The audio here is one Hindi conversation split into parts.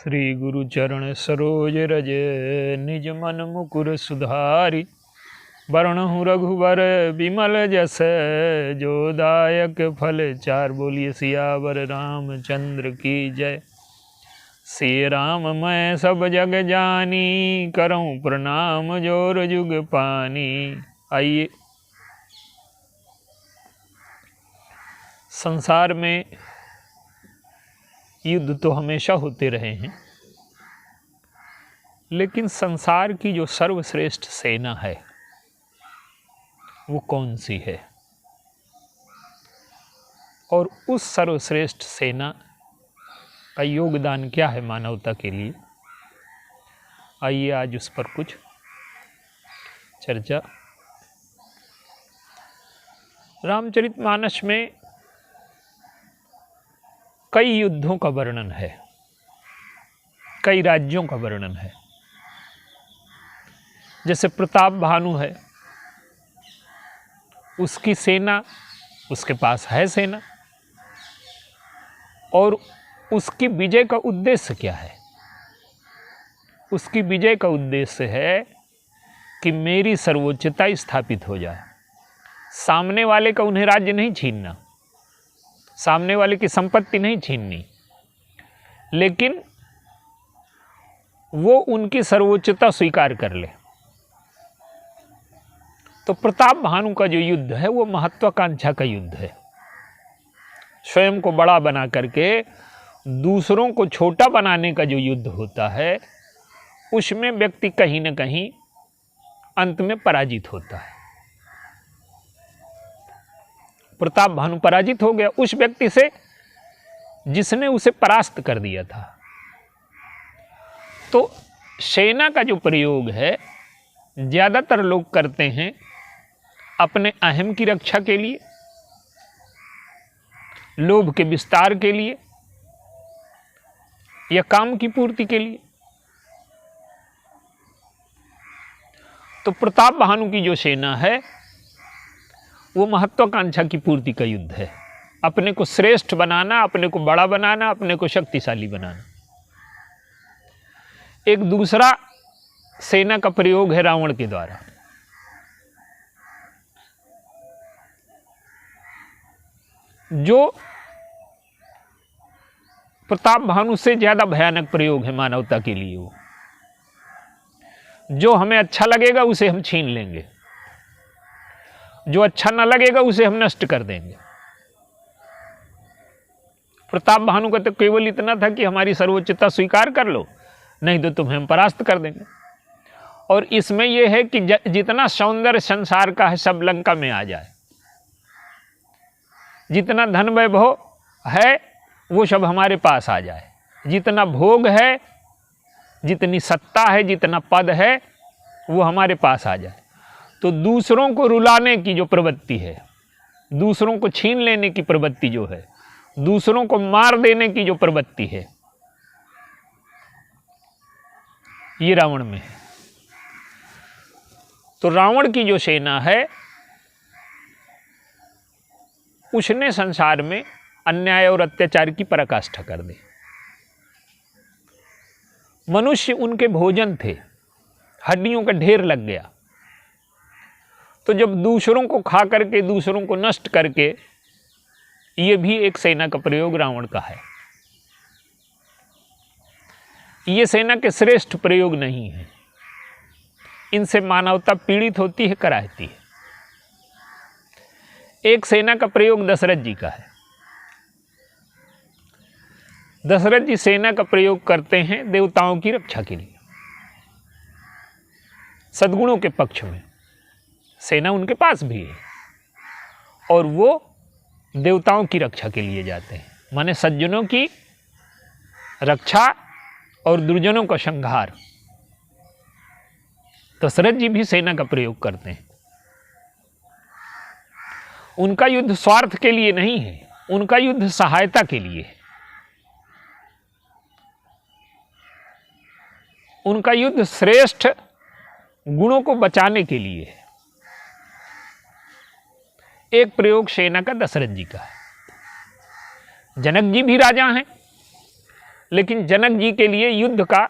श्री गुरु चरण सरोज रज निज मन मुकुर सुधारी। वरणहु रघुवर विमल जस जो दायक फल चार। बोलिए सियावर रामचंद्र की जय। श्री राम मैं सब जग जानी करऊं प्रणाम जोर जुग पानी। आइए, संसार में युद्ध तो हमेशा होते रहे हैं, लेकिन संसार की जो सर्वश्रेष्ठ सेना है वो कौन सी है, और उस सर्वश्रेष्ठ सेना का योगदान क्या है मानवता के लिए। आइए आज उस पर कुछ चर्चा। रामचरितमानस में कई युद्धों का वर्णन है, कई राज्यों का वर्णन है। जैसे प्रताप भानु है, उसकी सेना, उसके पास है सेना, और उसकी विजय का उद्देश्य क्या है। उसकी विजय का उद्देश्य है कि मेरी सर्वोच्चता स्थापित हो जाए। सामने वाले का उन्हें राज्य नहीं छीनना, सामने वाले की संपत्ति नहीं छीननी, लेकिन वो उनकी सर्वोच्चता स्वीकार कर ले। तो प्रताप भानु का जो युद्ध है वो महत्वाकांक्षा का युद्ध है। स्वयं को बड़ा बना करके दूसरों को छोटा बनाने का जो युद्ध होता है, उसमें व्यक्ति कहीं न कहीं अंत में पराजित होता है। प्रताप भानु पराजित हो गया उस व्यक्ति से जिसने उसे परास्त कर दिया था। तो सेना का जो प्रयोग है ज्यादातर लोग करते हैं अपने अहम की रक्षा के लिए, लोभ के विस्तार के लिए, या काम की पूर्ति के लिए। तो प्रताप भानु की जो सेना है वो महत्वाकांक्षा की पूर्ति का युद्ध है। अपने को श्रेष्ठ बनाना, अपने को बड़ा बनाना, अपने को शक्तिशाली बनाना। एक दूसरा सेना का प्रयोग है रावण के द्वारा। जो प्रताप भानु से ज्यादा भयानक प्रयोग है मानवता के लिए। वो जो हमें अच्छा लगेगा उसे हम छीन लेंगे, जो अच्छा ना लगेगा उसे हम नष्ट कर देंगे। प्रताप भानु का तो केवल इतना था कि हमारी सर्वोच्चता स्वीकार कर लो, नहीं तो तुम्हें हम परास्त कर देंगे। और इसमें यह है कि जितना सौंदर्य संसार का है सब लंका में आ जाए, जितना धन वैभव है वो सब हमारे पास आ जाए, जितना भोग है, जितनी सत्ता है, जितना पद है वो हमारे पास आ जाए। तो दूसरों को रुलाने की जो प्रवृत्ति है, दूसरों को छीन लेने की प्रवृत्ति जो है, दूसरों को मार देने की जो प्रवृत्ति है, ये रावण में है। तो रावण की जो सेना है उसने संसार में अन्याय और अत्याचार की पराकाष्ठा कर दी। मनुष्य उनके भोजन थे, हड्डियों का ढेर लग गया। तो जब दूसरों को खा करके, दूसरों को नष्ट करके, ये भी एक सेना का प्रयोग रावण का है। ये सेना के श्रेष्ठ प्रयोग नहीं है, इनसे मानवता पीड़ित होती है, कराहती है। एक सेना का प्रयोग दशरथ जी का है। दशरथ जी सेना का प्रयोग करते हैं देवताओं की रक्षा के लिए। सद्गुणों के पक्ष में सेना उनके पास भी है, और वो देवताओं की रक्षा के लिए जाते हैं, माने सज्जनों की रक्षा और दुर्जनों का संहार। दशरथ जी भी सेना का प्रयोग करते हैं। उनका युद्ध स्वार्थ के लिए नहीं है, उनका युद्ध सहायता के लिए है। उनका युद्ध श्रेष्ठ गुणों को बचाने के लिए है। एक प्रयोग सेना का दशरथ जी का है। जनक जी भी राजा हैं, लेकिन जनक जी के लिए युद्ध का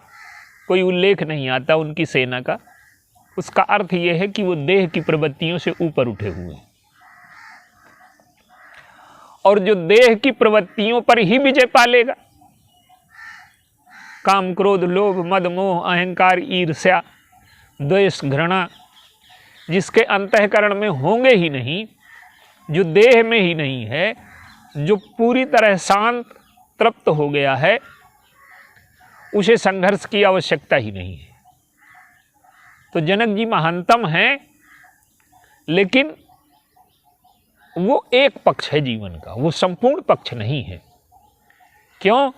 कोई उल्लेख नहीं आता उनकी सेना का। उसका अर्थ यह है कि वो देह की प्रवृत्तियों से ऊपर उठे हुए हैं, और जो देह की प्रवृत्तियों पर ही विजय पालेगा, काम क्रोध लोभ मद मोह अहंकार ईर्ष्या द्वेष घृणा जिसके अंतःकरण में होंगे ही नहीं, जो देह में ही नहीं है, जो पूरी तरह शांत तृप्त हो गया है, उसे संघर्ष की आवश्यकता ही नहीं है। तो जनक जी महानतम हैं, लेकिन वो एक पक्ष है जीवन का, वो संपूर्ण पक्ष नहीं है। क्यों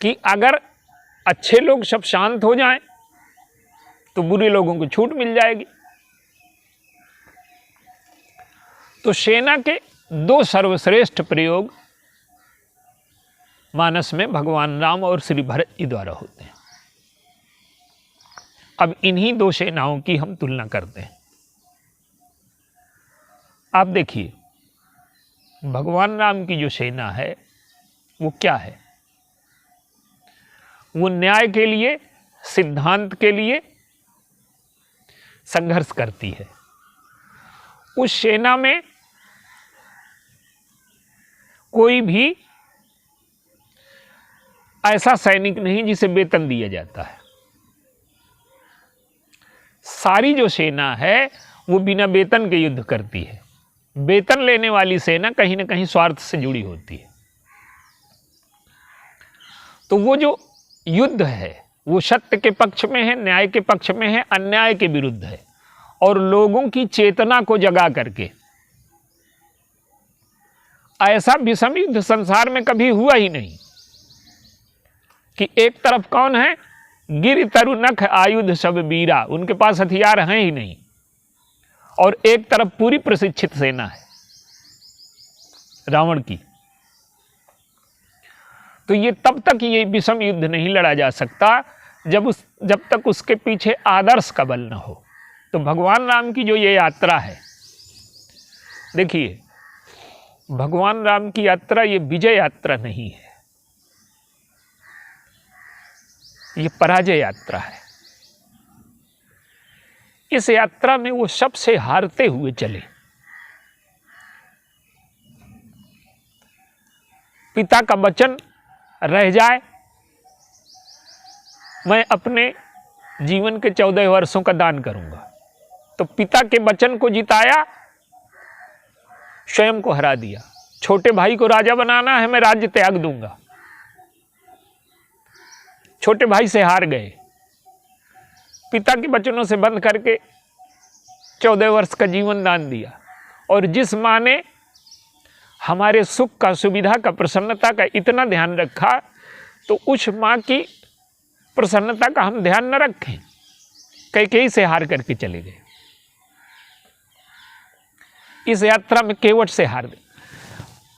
कि अगर अच्छे लोग सब शांत हो जाएं तो बुरे लोगों को छूट मिल जाएगी। तो सेना के दो सर्वश्रेष्ठ प्रयोग मानस में भगवान राम और श्री भरत जी द्वारा होते हैं। अब इन्हीं दो सेनाओं की हम तुलना करते हैं। आप देखिए, भगवान राम की जो सेना है वो क्या है? वो न्याय के लिए, सिद्धांत के लिए संघर्ष करती है। उस सेना में कोई भी ऐसा सैनिक नहीं जिसे वेतन दिया जाता है। सारी जो सेना है वो बिना वेतन के युद्ध करती है। वेतन लेने वाली सेना कहीं ना कहीं स्वार्थ से जुड़ी होती है। तो वो जो युद्ध है वो सत्य के पक्ष में है, न्याय के पक्ष में है, अन्याय के विरुद्ध है, और लोगों की चेतना को जगा करके। ऐसा विषम युद्ध संसार में कभी हुआ ही नहीं कि एक तरफ कौन है, गिर तरु नख आयुध सब वीरा, उनके पास हथियार हैं ही नहीं, और एक तरफ पूरी प्रशिक्षित सेना है रावण की। तो ये तब तक ये विषम युद्ध नहीं लड़ा जा सकता जब तक उसके पीछे आदर्श का बल न हो। तो भगवान राम की जो ये यात्रा है, देखिए, भगवान राम की यात्रा ये विजय यात्रा नहीं है, ये पराजय यात्रा है। इस यात्रा में वो सबसे हारते हुए चले। पिता का वचन रह जाए, मैं अपने जीवन के 14 वर्षों का दान करूंगा, तो पिता के वचन को जिताया, स्वयं को हरा दिया। छोटे भाई को राजा बनाना है, मैं राज्य त्याग दूंगा, छोटे भाई से हार गए। पिता के वचनों से बंध करके 14 वर्ष का जीवन दान दिया। और जिस माँ ने हमारे सुख का, सुविधा का, प्रसन्नता का इतना ध्यान रखा, तो उस माँ की प्रसन्नता का हम ध्यान न रखें, कैकेयी से हार करके चले गए। इस यात्रा में केवट से हार गए।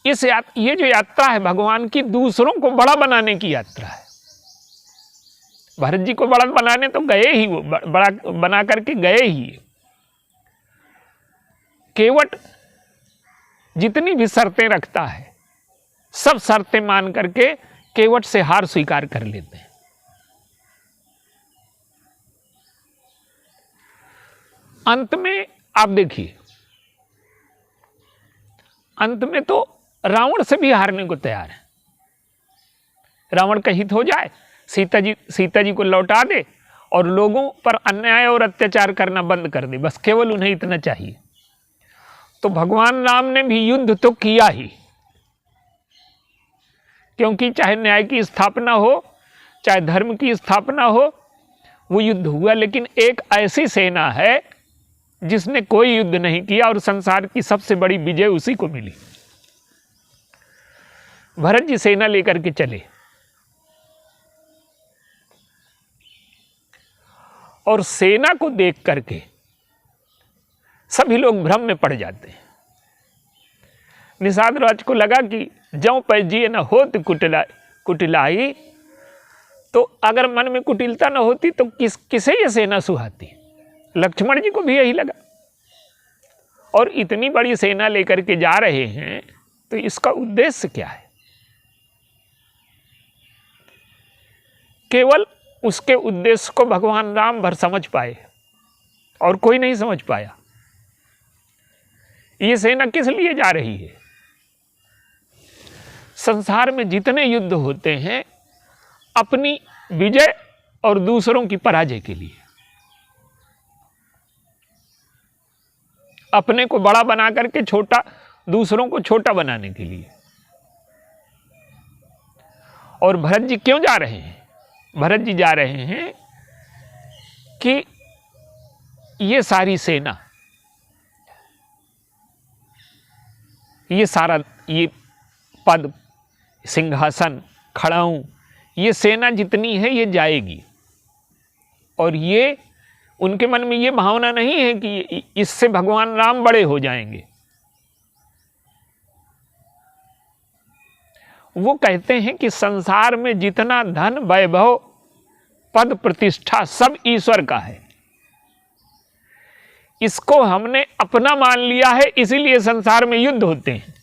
ये जो यात्रा है भगवान की, दूसरों को बड़ा बनाने की यात्रा है। भरत जी को बड़ा बनाने तो गए ही, वो बड़ा बना करके गए ही। केवट जितनी भी शर्तें रखता है, सब शर्तें मान करके केवट से हार स्वीकार कर लेते हैं। अंत में आप देखिए, अंत में तो रावण से भी हारने को तैयार है। रावण का हित हो जाए, सीता जी को लौटा दे और लोगों पर अन्याय और अत्याचार करना बंद कर दे, बस केवल उन्हें इतना चाहिए। तो भगवान राम ने भी युद्ध तो किया ही, क्योंकि चाहे न्याय की स्थापना हो, चाहे धर्म की स्थापना हो, वो युद्ध हुआ। लेकिन एक ऐसी सेना है जिसने कोई युद्ध नहीं किया और संसार की सबसे बड़ी विजय उसी को मिली। भरत जी सेना लेकर के चले और सेना को देख करके सभी लोग भ्रम में पड़ जाते हैं। निषाद राज को लगा कि जौ पैजिए न होत कुटिलाई, तो अगर मन में कुटिलता न होती तो किसे ये सेना सुहाती। लक्ष्मण जी को भी यही लगा, और इतनी बड़ी सेना लेकर के जा रहे हैं तो इसका उद्देश्य क्या है। केवल उसके उद्देश्य को भगवान राम भर समझ पाए और कोई नहीं समझ पाया। ये सेना किस लिए जा रही है? संसार में जितने युद्ध होते हैं अपनी विजय और दूसरों की पराजय के लिए, अपने को बड़ा बना करके छोटा, दूसरों को छोटा बनाने के लिए। और भरत जी क्यों जा रहे हैं? भरत जी जा रहे हैं कि ये सारी सेना, ये सारा, ये पद, सिंहासन, खड़ाऊं, ये सेना जितनी है ये जाएगी। और ये उनके मन में ये भावना नहीं है कि इससे भगवान राम बड़े हो जाएंगे। वो कहते हैं कि संसार में जितना धन, वैभव, पद, प्रतिष्ठा सब ईश्वर का है। इसको हमने अपना मान लिया है, इसीलिए संसार में युद्ध होते हैं।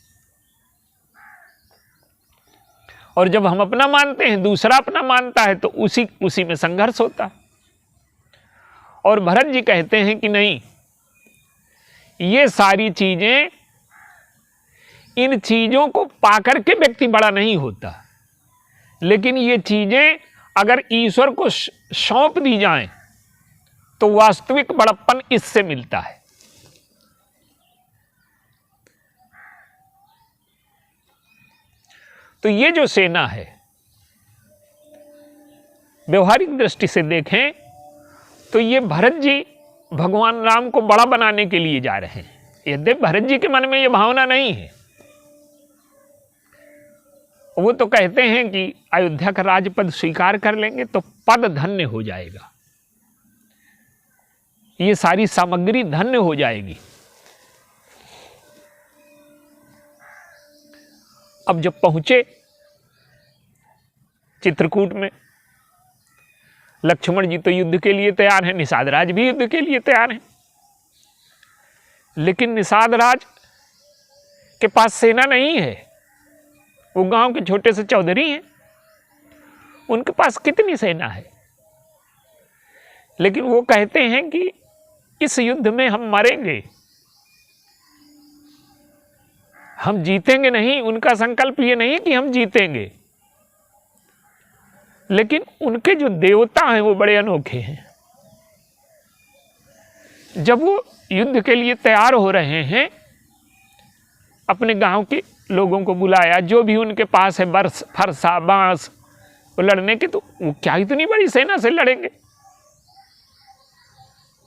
और जब हम अपना मानते हैं, दूसरा अपना मानता है, तो उसी में संघर्ष होता है। और भरत जी कहते हैं कि नहीं, ये सारी चीजें, इन चीजों को पाकर के व्यक्ति बड़ा नहीं होता, लेकिन ये चीजें अगर ईश्वर को सौंप दी जाएं तो वास्तविक बड़प्पन इससे मिलता है। तो ये जो सेना है, व्यवहारिक दृष्टि से देखें तो ये भरत जी भगवान राम को बड़ा बनाने के लिए जा रहे हैं। यद्यपि भरत जी के मन में ये भावना नहीं है, वो तो कहते हैं कि अयोध्या का राजपद स्वीकार कर लेंगे तो पद धन्य हो जाएगा, ये सारी सामग्री धन्य हो जाएगी। अब जब पहुंचे चित्रकूट में, लक्ष्मण जी तो युद्ध के लिए तैयार हैं, निषाद राज भी युद्ध के लिए तैयार हैं, लेकिन निषाद राज के पास सेना नहीं है। वो गांव के छोटे से चौधरी हैं, उनके पास कितनी सेना है? लेकिन वो कहते हैं कि इस युद्ध में हम मरेंगे, हम जीतेंगे नहीं। उनका संकल्प ये नहीं कि हम जीतेंगे, लेकिन उनके जो देवता हैं वो बड़े अनोखे हैं। जब वो युद्ध के लिए तैयार हो रहे हैं, अपने गांव के लोगों को बुलाया, जो भी उनके पास है बरस, फरसा, बांस, वो लड़ने के, तो वो क्या इतनी बड़ी सेना से लड़ेंगे?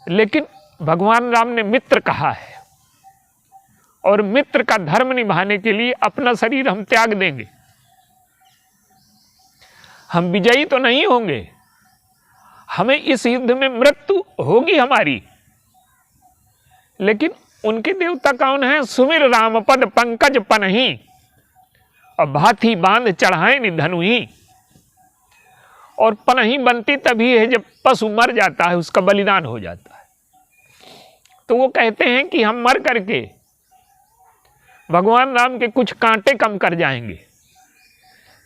लेकिन भगवान राम ने मित्र कहा है, और मित्र का धर्म निभाने के लिए अपना शरीर हम त्याग देंगे। हम विजयी तो नहीं होंगे, हमें इस युद्ध में मृत्यु होगी हमारी, लेकिन उनके देवता कौन है? सुमिर राम पद पंकज पनहि, और भाथी बांध चढ़ाए निधनुहि। और पनहि बनती तभी है जब पशु मर जाता है, उसका बलिदान हो जाता है। तो वो कहते हैं कि हम मर करके भगवान राम के कुछ कांटे कम कर जाएंगे।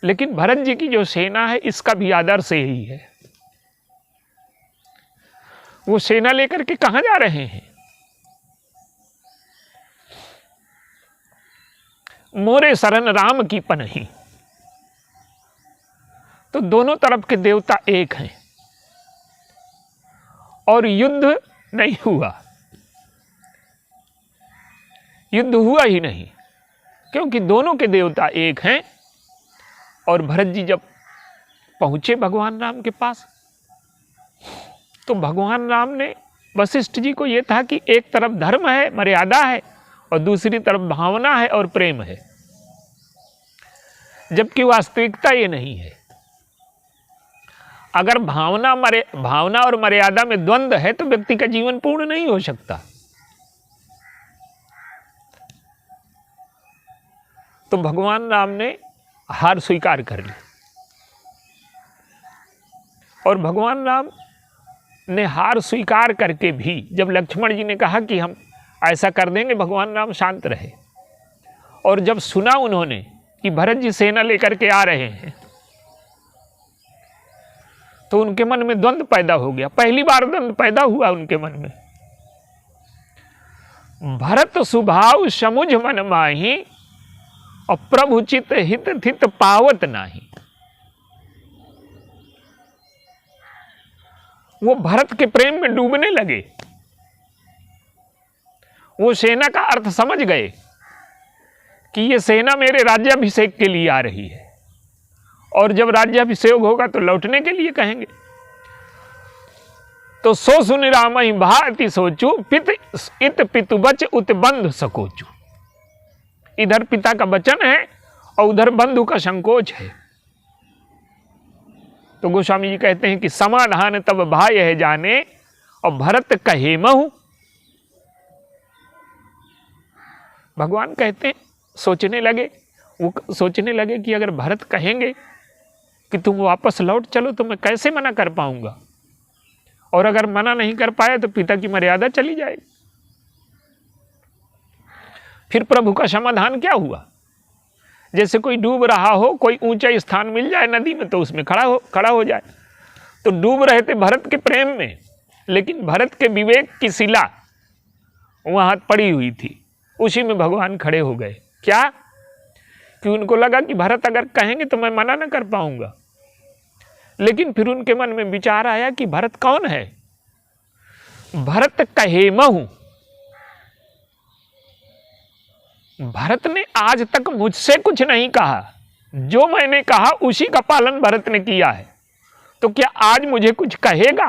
लेकिन भरत जी की जो सेना है, इसका भी आदर्श यही है। वो सेना लेकर के कहां जा रहे हैं? मोरे शरण राम की पनहि। तो दोनों तरफ के देवता एक हैं, और युद्ध नहीं हुआ, युद्ध हुआ ही नहीं, क्योंकि दोनों के देवता एक हैं। और भरत जी जब पहुंचे भगवान राम के पास, तो भगवान राम ने वशिष्ठ जी को यह था कि एक तरफ धर्म है, मर्यादा है, और दूसरी तरफ भावना है और प्रेम है, जबकि वास्तविकता ये नहीं है। अगर भावना और मर्यादा में द्वंद्व है तो व्यक्ति का जीवन पूर्ण नहीं हो सकता। तो भगवान राम ने हार स्वीकार कर ली, और भगवान राम ने हार स्वीकार करके भी जब लक्ष्मण जी ने कहा कि हम ऐसा कर देंगे, भगवान राम शांत रहे। और जब सुना उन्होंने कि भरत जी सेना लेकर के आ रहे हैं, तो उनके मन में द्वंद्व पैदा हो गया। पहली बार द्वंद्व पैदा हुआ उनके मन में। भरत स्वभाव समुझ मन माही, और प्रभु चित हित थित पावत नाही। वो भरत के प्रेम में डूबने लगे। वो सेना का अर्थ समझ गए कि ये सेना मेरे राज्याभिषेक के लिए आ रही है, और जब राज्याभिषेक होगा तो लौटने के लिए कहेंगे। तो सो सुन रामहि भाति सोचू, पित इत पितु बच उत बंधु सकोचू। इधर पिता का वचन है और उधर बंधु का संकोच है। तो गोस्वामी जी कहते हैं कि समाधान तब भाई है जाने, और भरत कहे महु। भगवान कहते हैं सोचने लगे, वो सोचने लगे कि अगर भरत कहेंगे कि तुम वापस लौट चलो तो मैं कैसे मना कर पाऊंगा, और अगर मना नहीं कर पाया तो पिता की मर्यादा चली जाएगी। फिर प्रभु का समाधान क्या हुआ? जैसे कोई डूब रहा हो, कोई ऊंचा स्थान मिल जाए नदी में तो उसमें खड़ा हो जाए। तो डूब रहे थे भरत के प्रेम में, लेकिन भरत के विवेक की शिला वहां पड़ी हुई थी, उसी में भगवान खड़े हो गए। क्या? कि उनको लगा कि भरत अगर कहेंगे तो मैं मना ना कर पाऊंगा। लेकिन फिर उनके मन में विचार आया कि भरत कौन है? भरत कहे महु। भरत ने आज तक मुझसे कुछ नहीं कहा, जो मैंने कहा उसी का पालन भरत ने किया है, तो क्या आज मुझे कुछ कहेगा?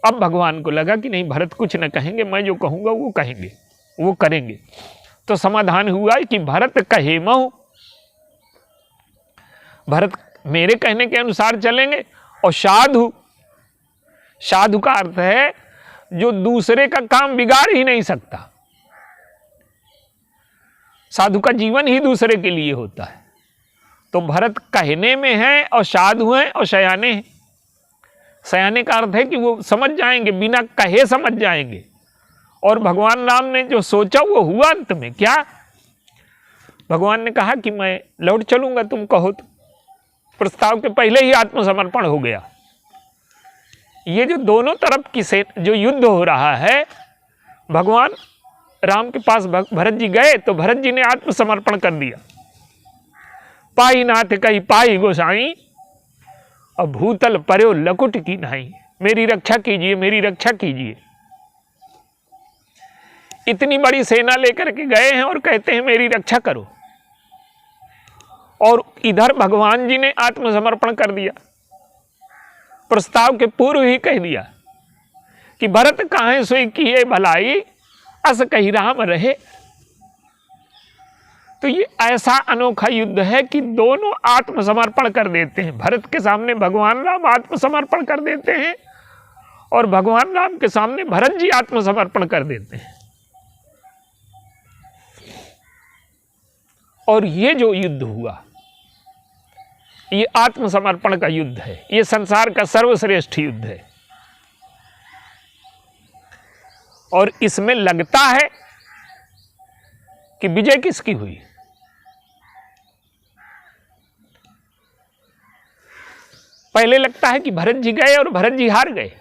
अब भगवान को लगा कि नहीं, भरत कुछ न कहेंगे, मैं जो कहूंगा वो कहेंगे, वो करेंगे। तो समाधान हुआ कि भरत कहे महु, भरत मेरे कहने के अनुसार चलेंगे। और साधु, साधु का अर्थ है जो दूसरे का काम बिगाड़ ही नहीं सकता। साधु का जीवन ही दूसरे के लिए होता है। तो भरत कहने में है और साधु हैं और सयाने हैं। सयाने का अर्थ है कि वो समझ जाएंगे, बिना कहे समझ जाएंगे। और भगवान राम ने जो सोचा वो हुआ अंत में। क्या? भगवान ने कहा कि मैं लौट चलूंगा तुम कहो तो। प्रस्ताव के पहले ही आत्मसमर्पण हो गया। ये जो दोनों तरफ की से जो युद्ध हो रहा है, भगवान राम के पास भरत जी गए तो भरत जी ने आत्मसमर्पण कर दिया। पाई नाथ कही पाई गोसाई, और भूतल पर्यो लकुट की नहीं। मेरी रक्षा कीजिए, मेरी रक्षा कीजिए। इतनी बड़ी सेना लेकर के गए हैं और कहते हैं मेरी रक्षा करो, और इधर भगवान जी ने आत्मसमर्पण कर दिया। प्रस्ताव के पूर्व ही कह दिया कि भरत काहे सोई किए भलाई, अस कही राम रहे। तो ये ऐसा अनोखा युद्ध है कि दोनों आत्मसमर्पण कर देते हैं। भरत के सामने भगवान राम आत्मसमर्पण कर देते हैं, और भगवान राम के सामने भरत जी आत्मसमर्पण कर देते हैं। और ये जो युद्ध हुआ, ये आत्मसमर्पण का युद्ध है। ये संसार का सर्वश्रेष्ठ युद्ध है। और इसमें लगता है कि विजय किसकी हुई? पहले लगता है कि भरत जी गए और भरत जी हार गए,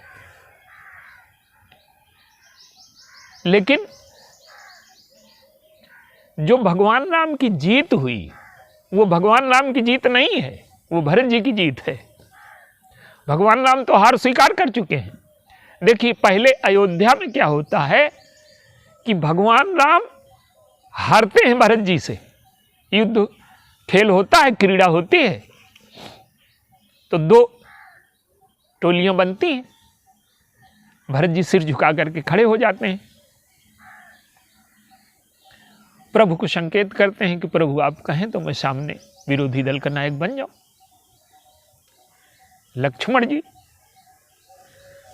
लेकिन जो भगवान राम की जीत हुई वो भगवान राम की जीत नहीं है, वो भरत जी की जीत है। भगवान राम तो हार स्वीकार कर चुके हैं। देखिए, पहले अयोध्या में क्या होता है कि भगवान राम हारते हैं भरत जी से। युद्ध खेल होता है, क्रीड़ा होती है, तो दो टोलियां बनती हैं। भरत जी सिर झुका करके खड़े हो जाते हैं, प्रभु को संकेत करते हैं कि प्रभु आप कहें तो मैं सामने विरोधी दल का नायक बन जाऊं। लक्ष्मण जी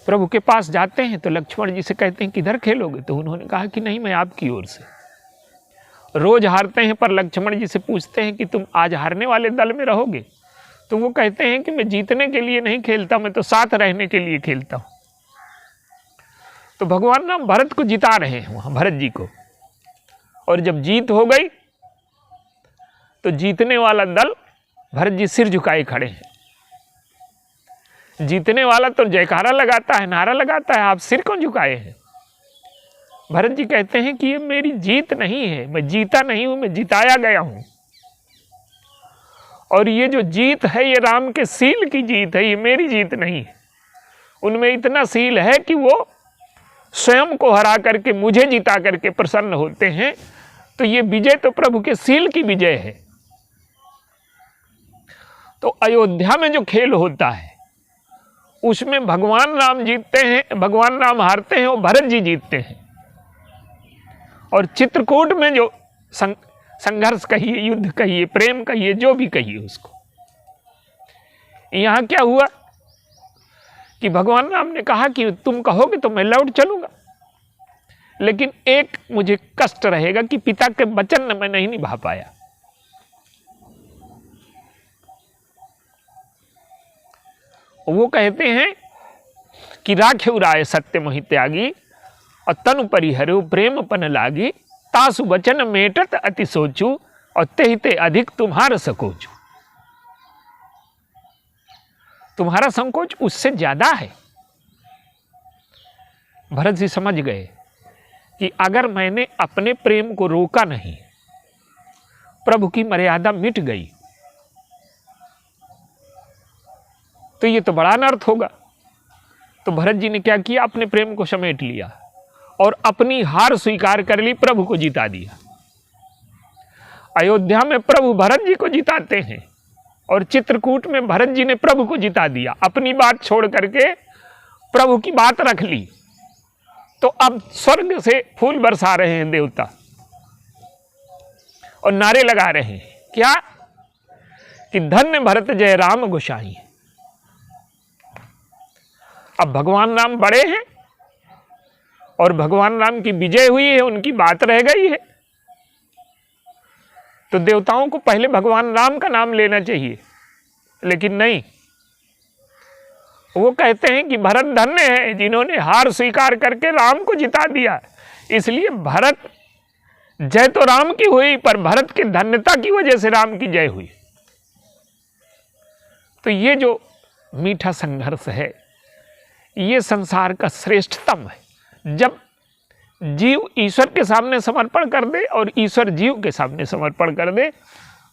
प्रभु के पास जाते हैं तो लक्ष्मण जी से कहते हैं किधर खेलोगे? तो उन्होंने कहा कि नहीं, मैं आपकी ओर से। रोज हारते हैं पर लक्ष्मण जी से पूछते हैं कि तुम आज हारने वाले दल में रहोगे? तो वो कहते हैं कि मैं जीतने के लिए नहीं खेलता, मैं तो साथ रहने के लिए खेलता हूं। तो भगवान राम भरत को जिता रहे हैं वहां, भरत जी को। और जब जीत हो गई तो जीतने वाला दल भरत जी सिर झुकाए खड़े हैं। जीतने वाला तो जयकारा लगाता है, नारा लगाता है, आप सिर क्यों झुकाए हैं? भरत जी कहते हैं कि ये मेरी जीत नहीं है, मैं जीता नहीं हूं, मैं जिताया गया हूं। और ये जो जीत है ये राम के सील की जीत है, ये मेरी जीत नहीं है। उनमें इतना सील है कि वो स्वयं को हरा करके मुझे जिता करके प्रसन्न होते हैं। तो ये विजय तो प्रभु के सील की विजय है। तो अयोध्या में जो खेल होता है उसमें भगवान राम जीतते हैं, भगवान राम हारते हैं और भरत जी जीतते हैं। और चित्रकूट में जो संघर्ष कहिए, युद्ध कहिए, प्रेम कहिए, जो भी कहिए उसको, यहां क्या हुआ कि भगवान राम ने कहा कि तुम कहोगे तो मैं लौट चलूंगा, लेकिन एक मुझे कष्ट रहेगा कि पिता के वचन मैं नहीं निभा पाया। वो कहते हैं कि राखेउ राय सत्य मोहि त्यागी और तनु परिहरु प्रेम पन लागी, तासु वचन मेटत अति सोचू और तेहिते अधिक तुम्हारा सकोचू। तुम्हारा संकोच उससे ज्यादा है। भरत जी समझ गए कि अगर मैंने अपने प्रेम को रोका नहीं, प्रभु की मर्यादा मिट गई तो ये तो बड़ा अनर्थ होगा। तो भरत जी ने क्या किया, अपने प्रेम को समेट लिया और अपनी हार स्वीकार कर ली, प्रभु को जिता दिया। अयोध्या में प्रभु भरत जी को जिताते हैं और चित्रकूट में भरत जी ने प्रभु को जिता दिया। अपनी बात छोड़ करके प्रभु की बात रख ली। तो अब स्वर्ग से फूल बरसा रहे हैं देवता और नारे लगा रहे हैं, क्या कि धन्य भरत जय राम गोसाई। अब भगवान राम बड़े हैं और भगवान राम की विजय हुई है, उनकी बात रह गई है। तो देवताओं को पहले भगवान राम का नाम लेना चाहिए, लेकिन नहीं, वो कहते हैं कि भरत धन्य है जिन्होंने हार स्वीकार करके राम को जिता दिया। इसलिए भरत जय तो राम की हुई, पर भरत की धन्यता की वजह से राम की जय हुई। तो ये जो मीठा संघर्ष है ये संसार का श्रेष्ठतम है। जब जीव ईश्वर के सामने समर्पण कर दे और ईश्वर जीव के सामने समर्पण कर दे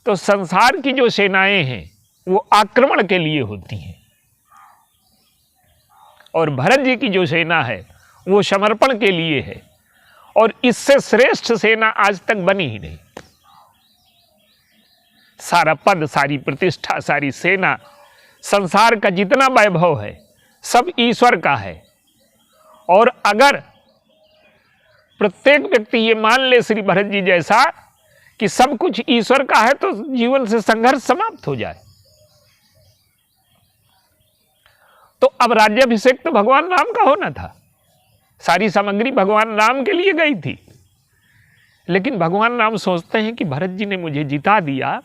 तो संसार की जो सेनाएं हैं वो आक्रमण के लिए होती हैं, और भरत जी की जो सेना है वो समर्पण के लिए है। और इससे श्रेष्ठ सेना आज तक बनी ही नहीं। सारा पद, सारी प्रतिष्ठा, सारी सेना, संसार का जितना वैभव है सब ईश्वर का है। और अगर प्रत्येक व्यक्ति ये मान ले श्री भरत जी जैसा कि सब कुछ ईश्वर का है तो जीवन से संघर्ष समाप्त हो जाए। तो अब राज्याभिषेक तो भगवान राम का होना था, सारी सामग्री भगवान राम के लिए गई थी, लेकिन भगवान राम सोचते हैं कि भरत जी ने मुझे जिता दिया।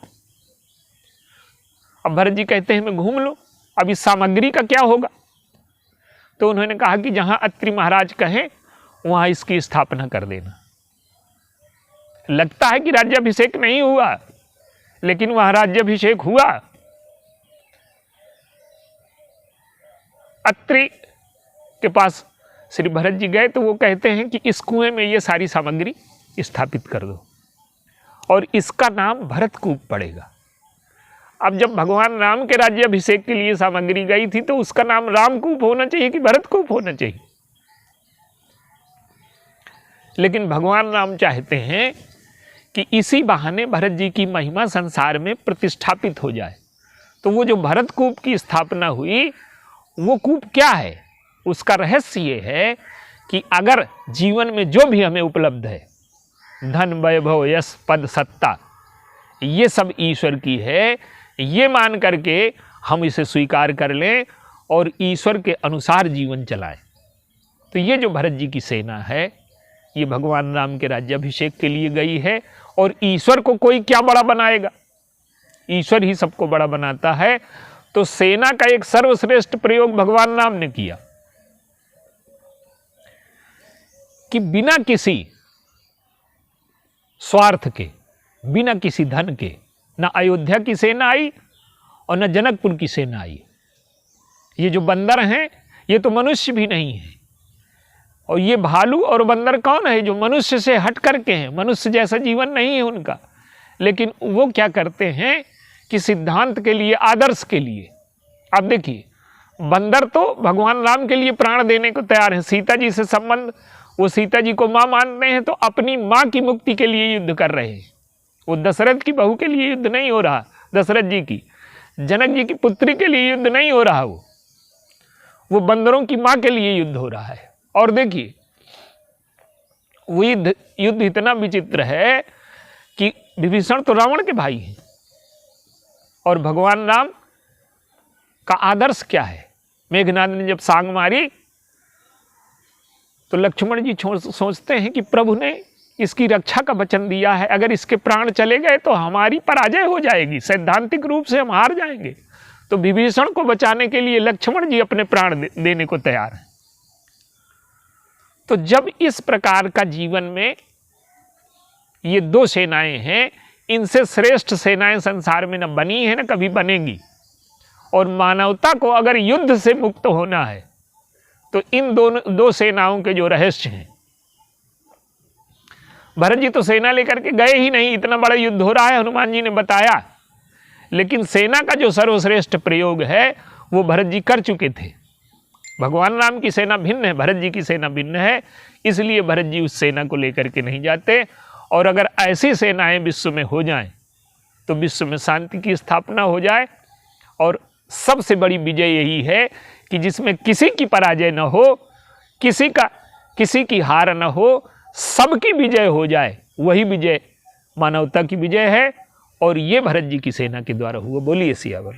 अब भरत जी कहते हैं मैं घूम लो, अब इस सामग्री का क्या होगा। तो उन्होंने कहा कि जहां अत्रि महाराज कहें वहां इसकी स्थापना कर देना। लगता है कि राज्याभिषेक नहीं हुआ, लेकिन वहां राज्याभिषेक हुआ। अत्रि के पास श्री भरत जी गए तो वो कहते हैं कि इस कुएं में ये सारी सामग्री स्थापित कर दो और इसका नाम भरतकूप पड़ेगा। अब जब भगवान राम के राज्याभिषेक के लिए सामग्री गई थी तो उसका नाम रामकूप होना चाहिए कि भरतकूप होना चाहिए। लेकिन भगवान राम चाहते हैं कि इसी बहाने भरत जी की महिमा संसार में प्रतिष्ठापित हो जाए। तो वो जो भरतकूप की स्थापना हुई वो कूप क्या है, उसका रहस्य ये है कि अगर जीवन में जो भी हमें उपलब्ध है, धन, वैभव, यश, पद, सत्ता, ये सब ईश्वर की है, ये मान करके हम इसे स्वीकार कर लें और ईश्वर के अनुसार जीवन चलाएं। तो ये जो भरत जी की सेना है ये भगवान राम के राज्याभिषेक के लिए गई है। और ईश्वर को कोई क्या बड़ा बनाएगा, ईश्वर ही सबको बड़ा बनाता है। तो सेना का एक सर्वश्रेष्ठ प्रयोग भगवान राम ने किया कि बिना किसी स्वार्थ के, बिना किसी धन के, न अयोध्या की सेना आई और न जनकपुर की सेना आई। ये जो बंदर हैं ये तो मनुष्य भी नहीं है। और ये भालू और बंदर कौन है? जो मनुष्य से हट करके हैं, मनुष्य जैसा जीवन नहीं है उनका, लेकिन वो क्या करते हैं कि सिद्धांत के लिए, आदर्श के लिए। आप देखिए, बंदर तो भगवान राम के लिए प्राण देने को तैयार है। सीता जी से संबंध, वो सीता जी को माँ मानते हैं तो अपनी माँ की मुक्ति के लिए युद्ध कर रहे हैं। वो दशरथ की बहू के लिए युद्ध नहीं हो रहा, दशरथ जी की, जनक जी की पुत्री के लिए युद्ध नहीं हो रहा, वो बंदरों की माँ के लिए युद्ध हो रहा है। और देखिए, वो युद्ध इतना विचित्र है कि विभीषण तो रावण के भाई हैं, और भगवान राम का आदर्श क्या है? मेघनाद ने जब सांग मारी तो लक्ष्मण जी सोचते हैं कि प्रभु ने इसकी रक्षा का वचन दिया है, अगर इसके प्राण चले गए तो हमारी पराजय हो जाएगी, सैद्धांतिक रूप से हम हार जाएंगे। तो विभीषण को बचाने के लिए लक्ष्मण जी अपने प्राण देने को तैयार हैं। तो जब इस प्रकार का जीवन में ये दो सेनाएं हैं, इनसे श्रेष्ठ सेनाएं संसार में न बनी है न कभी बनेंगी। और मानवता को अगर युद्ध से मुक्त होना है तो इन दो सेनाओं के जो रहस्य हैं, भरत जी तो सेना लेकर के गए ही नहीं, इतना बड़ा युद्ध हो रहा है, हनुमान जी ने बताया, लेकिन सेना का जो सर्वश्रेष्ठ प्रयोग है वो भरत जी कर चुके थे। भगवान राम की सेना भिन्न है, भरत जी की सेना भिन्न है, इसलिए भरत जी उस सेना को लेकर के नहीं जाते। और अगर ऐसी सेनाएं विश्व में हो जाएं तो विश्व में शांति की स्थापना हो जाए। और सबसे बड़ी विजय यही है कि जिसमें किसी की पराजय न हो, किसी की हार न हो, सबकी विजय हो जाए, वही विजय मानवता की विजय है। और ये भरत जी की सेना के द्वारा हुआ। बोलिए सियावर।